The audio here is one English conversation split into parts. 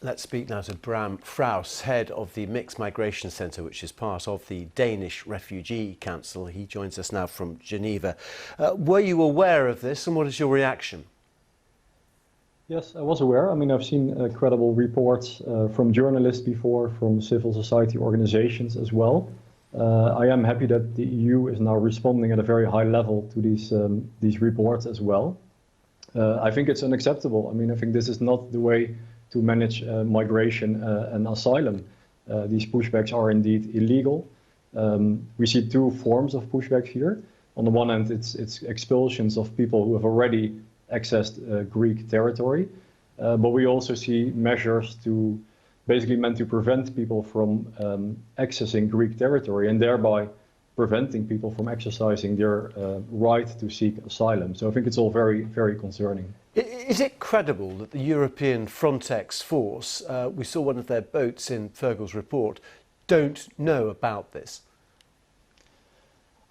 Let's speak now to Bram Frouws, head of the Mixed Migration Centre, which is part of the Danish Refugee Council. He joins us now from Geneva. Were you aware of this, and what is your reaction? Yes, I was aware. I mean, I've seen credible reports from journalists before, from civil society organizations as well. I am happy that the EU is now responding at a very high level to these reports as well. I think it's unacceptable. I mean, I think this is not the way to manage migration and asylum. These pushbacks are indeed illegal. We see two forms of pushbacks here. On the one hand, it's expulsions of people who have already accessed Greek territory, but we also see measures basically meant to prevent people from accessing Greek territory and thereby preventing people from exercising their right to seek asylum. So I think it's all very, very concerning. Is it credible that the European Frontex force, we saw one of their boats in Fergal's report, don't know about this?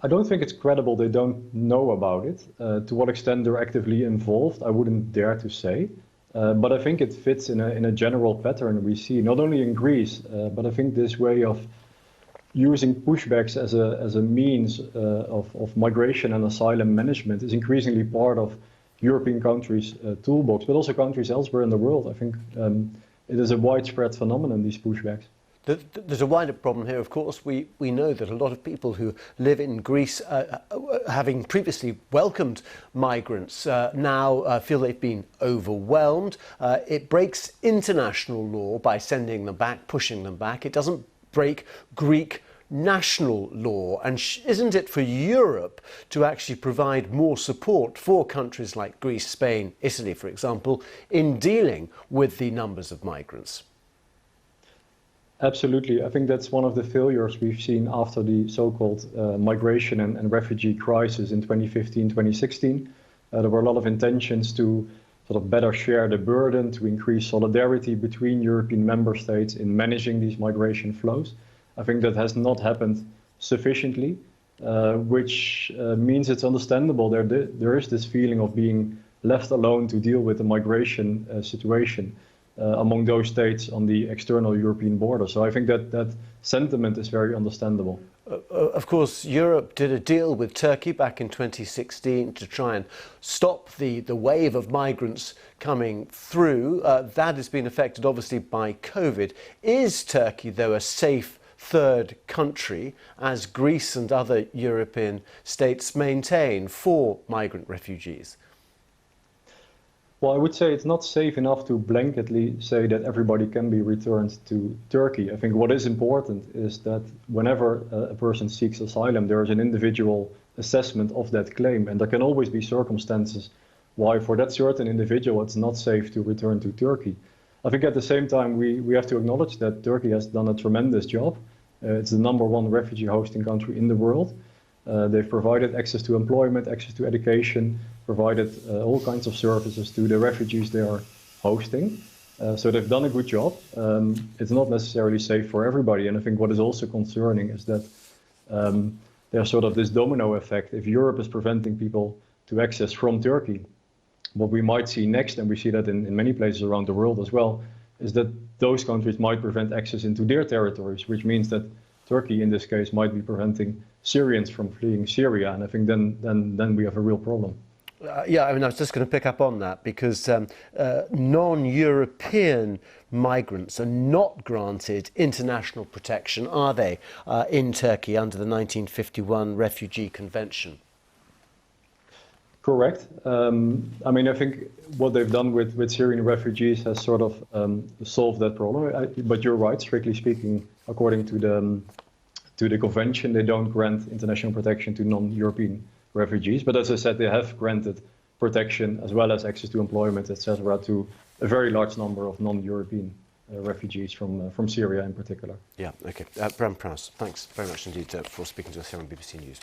I don't think it's credible they don't know about it. To what extent they're actively involved, I wouldn't dare to say. But I think it fits in a general pattern we see, not only in Greece, but I think this way of using pushbacks as a means of migration and asylum management is increasingly part of European countries' toolbox, but also countries elsewhere in the world. I think it is a widespread phenomenon, these pushbacks. There's a wider problem here, of course. We know that a lot of people who live in Greece, having previously welcomed migrants, now feel they've been overwhelmed. It breaks international law by sending them back, pushing them back. It doesn't break Greek national law. And isn't it for Europe to actually provide more support for countries like Greece, Spain, Italy, for example, in dealing with the numbers of migrants? Absolutely. I think that's one of the failures we've seen after the so-called migration and refugee crisis in 2015, 2016. There were a lot of intentions to sort of better share the burden, to increase solidarity between European member states in managing these migration flows. I think that has not happened sufficiently, which means it's understandable there is this feeling of being left alone to deal with the migration situation among those states on the external European border. So I think that sentiment is very understandable. Of course, Europe did a deal with Turkey back in 2016 to try and stop the wave of migrants coming through. That has been affected, obviously, by COVID. Is Turkey, though, a safe third country, as Greece and other European states maintain, for migrant refugees? Well, I would say it's not safe enough to blanketly say that everybody can be returned to Turkey. I think what is important is that whenever a person seeks asylum, there is an individual assessment of that claim. And there can always be circumstances why for that certain individual it's not safe to return to Turkey. I think at the same time we have to acknowledge that Turkey has done a tremendous job. It's the #1 refugee hosting country in the world. They've provided access to employment, access to education, provided all kinds of services to the refugees they are hosting. So they've done a good job. It's not necessarily safe for everybody. And I think what is also concerning is that there's sort of this domino effect. If Europe is preventing people to access from Turkey, what we might see next, and we see that in many places around the world as well, is that those countries might prevent access into their territories, which means that Turkey, in this case, might be preventing Syrians from fleeing Syria. And I think then we have a real problem. Yeah, I mean, I was just going to pick up on that because non-European migrants are not granted international protection, are they, in Turkey under the 1951 Refugee Convention? Correct. I mean, I think what they've done with Syrian refugees has sort of solved that problem. But you're right, strictly speaking, according to the convention, they don't grant international protection to non-European refugees. But as I said, they have granted protection as well as access to employment, etc., to a very large number of non-European refugees from Syria in particular. Yeah, okay. Bram Frouws, thanks very much indeed for speaking to us here on BBC News.